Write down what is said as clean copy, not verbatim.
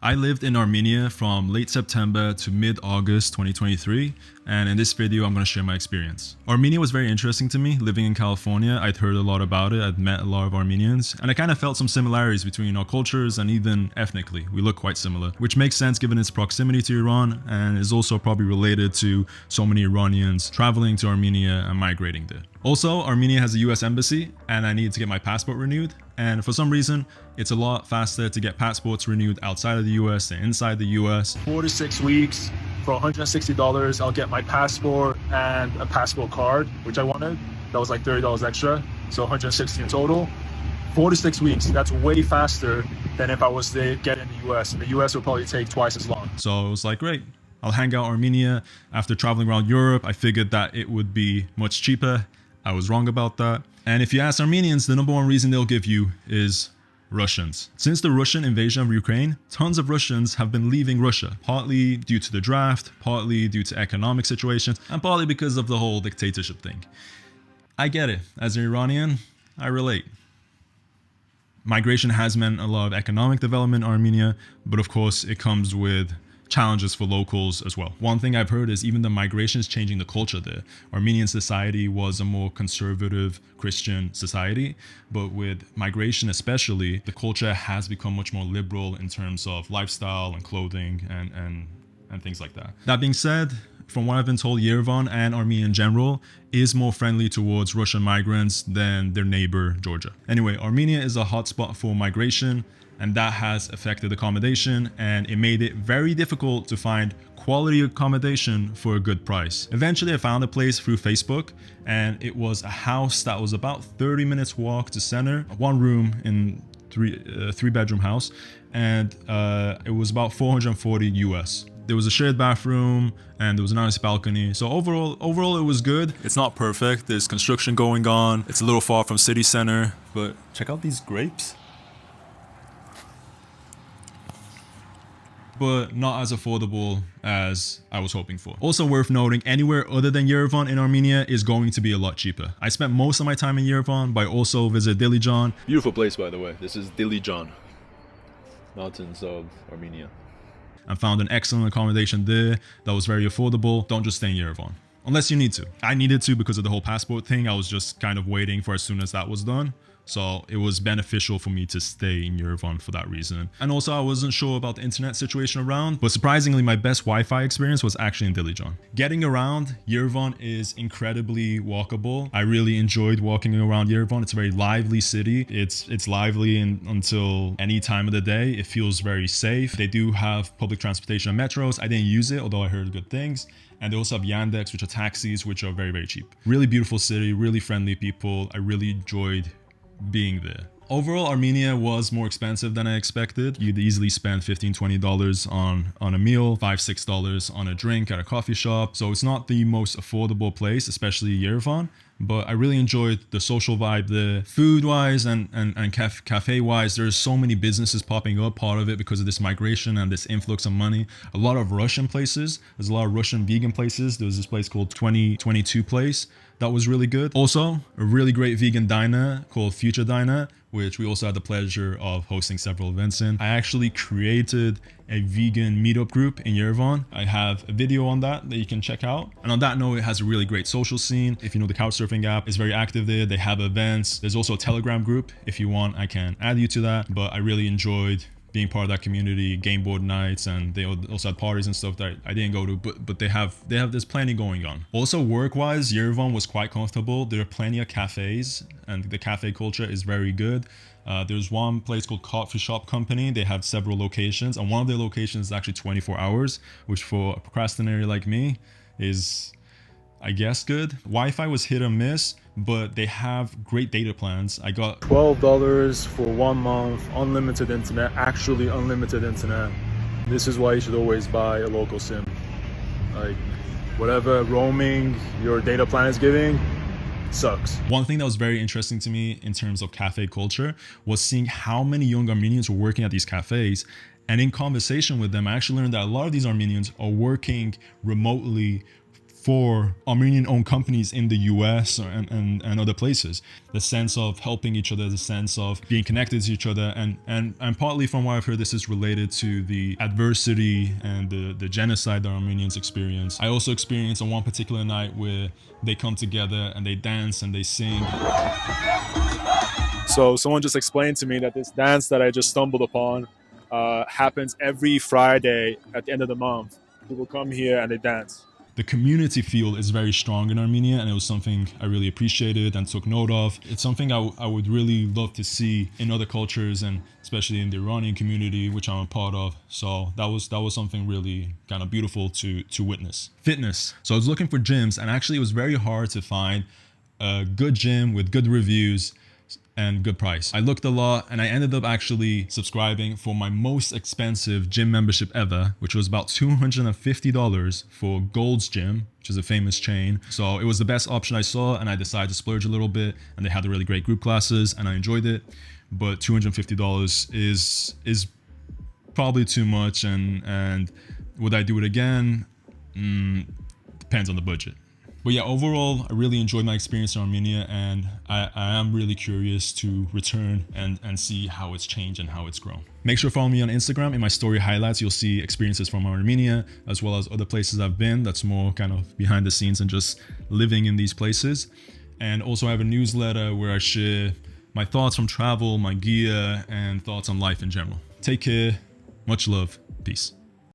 I lived in Armenia from late September to mid-August 2023, and in this video I'm going to share my experience. Armenia was very interesting to me. Living in California, I'd heard a lot about it, I'd met a lot of Armenians, and I kind of felt some similarities between our cultures and even ethnically. We look quite similar, which makes sense given its proximity to Iran and is also probably related to so many Iranians traveling to Armenia and migrating there. Also, Armenia has a US embassy and I needed to get my passport renewed. And for some reason, it's a lot faster to get passports renewed outside of the US than inside the US. 4 to 6 weeks for $160, I'll get my passport and a passport card, which I wanted. That was like $30 extra, so $160 in total. 4 to 6 weeks, that's way faster than if I was to get in the US. And the US would probably take twice as long. So it was like, great. I'll hang out Armenia. After traveling around Europe, I figured that it would be much cheaper. I was wrong about that. And if you ask Armenians, the number one reason they'll give you is Russians. Since the Russian invasion of Ukraine, tons of Russians have been leaving Russia, partly due to the draft, partly due to economic situations, and partly because of the whole dictatorship thing. I get it. As an Iranian, I relate. Migration has meant a lot of economic development in Armenia, but of course it comes with challenges for locals as well. One thing I've heard is even the migration is changing the culture there. Armenian society was a more conservative Christian society, but with migration especially, the culture has become much more liberal in terms of lifestyle and clothing and things like that. That being said, from what I've been told, Yerevan and Armenia in general is more friendly towards Russian migrants than their neighbor, Georgia. Anyway, Armenia is a hotspot for migration, and that has affected accommodation, and it made it very difficult to find quality accommodation for a good price. Eventually I found a place through Facebook, and it was a house that was about 30 minutes walk to center, one room in three bedroom house, and it was about 440 US. There was a shared bathroom and there was a nice balcony. So overall it was good. It's not perfect. There's construction going on. It's a little far from city center, but check out these grapes. But not as affordable as I was hoping for. Also worth noting, anywhere other than Yerevan in Armenia is going to be a lot cheaper. I spent most of my time in Yerevan, but I also visited Dilijan. Beautiful place, by the way. This is Dilijan, mountains of Armenia. I found an excellent accommodation there that was very affordable. Don't just stay in Yerevan, unless you need to. I needed to because of the whole passport thing. I was just kind of waiting for as soon as that was done. So it was beneficial for me to stay in Yerevan for that reason. And also I wasn't sure about the internet situation around, but surprisingly my best Wi-Fi experience was actually in Dilijan. Getting around Yerevan is incredibly walkable. I really enjoyed walking around Yerevan. It's a very lively city. It's lively until any time of the day. It feels very safe. They do have public transportation and metros. I didn't use it, although I heard good things. And they also have Yandex, which are taxis, which are very, very cheap. Really beautiful city, really friendly people. I really enjoyed being there. Overall, Armenia was more expensive than I expected. You'd easily spend $15, $20 on a meal, $5, $6 on a drink at a coffee shop. So it's not the most affordable place, especially Yerevan, but I really enjoyed the social vibe there. Food-wise and cafe-wise, there's so many businesses popping up, part of it because of this migration and this influx of money. A lot of Russian places. There's a lot of Russian vegan places. There was this place called 2022 Place that was really good. Also, a really great vegan diner called Future Diner, which we also had the pleasure of hosting several events in. I actually created a vegan meetup group in Yerevan. I have a video on that you can check out. And on that note, it has a really great social scene. If you know the Couchsurfing app, it's very active there. They have events. There's also a Telegram group. If you want, I can add you to that. But I really enjoyed being part of that community, game board nights, and they also had parties and stuff that I didn't go to, but they have there's plenty going on. Also work-wise, Yerevan was quite comfortable. There are plenty of cafes and the cafe culture is very good. There's one place called Coffee Shop Company. They have several locations, and one of their locations is actually 24 hours, which for a procrastinator like me is, I guess, good. Wi-Fi was hit or miss, but they have great data plans. I got $12 for 1 month, unlimited internet, actually unlimited internet. This is why you should always buy a local SIM. Like, whatever roaming your data plan is giving sucks. One thing that was very interesting to me in terms of cafe culture was seeing how many young Armenians were working at these cafes. And in conversation with them, I actually learned that a lot of these Armenians are working remotely for Armenian-owned companies in the US and other places. The sense of helping each other, the sense of being connected to each other, and partly from what I've heard, this is related to the adversity and the genocide that Armenians experience. I also experienced on one particular night where they come together and they dance and they sing. So someone just explained to me that this dance that I just stumbled upon happens every Friday at the end of the month. People come here and they dance. The community feel is very strong in Armenia, and it was something I really appreciated and took note of. It's something I would really love to see in other cultures, and especially in the Iranian community, which I'm a part of. So that was something really kind of beautiful to witness. Fitness. So I was looking for gyms, and actually it was very hard to find a good gym with good reviews and good price. I looked a lot, and I ended up actually subscribing for my most expensive gym membership ever, which was about $250 for Gold's Gym, which is a famous chain. So it was the best option I saw, and I decided to splurge a little bit, and they had really great group classes, and I enjoyed it. But $250 is probably too much, and would I do it again? Depends on the budget. But yeah, overall, I really enjoyed my experience in Armenia, and I am really curious to return and see how it's changed and how it's grown. Make sure to follow me on Instagram. In my story highlights, you'll see experiences from Armenia, as well as other places I've been. That's more kind of behind the scenes and just living in these places. And also I have a newsletter where I share my thoughts from travel, my gear, and thoughts on life in general. Take care. Much love. Peace.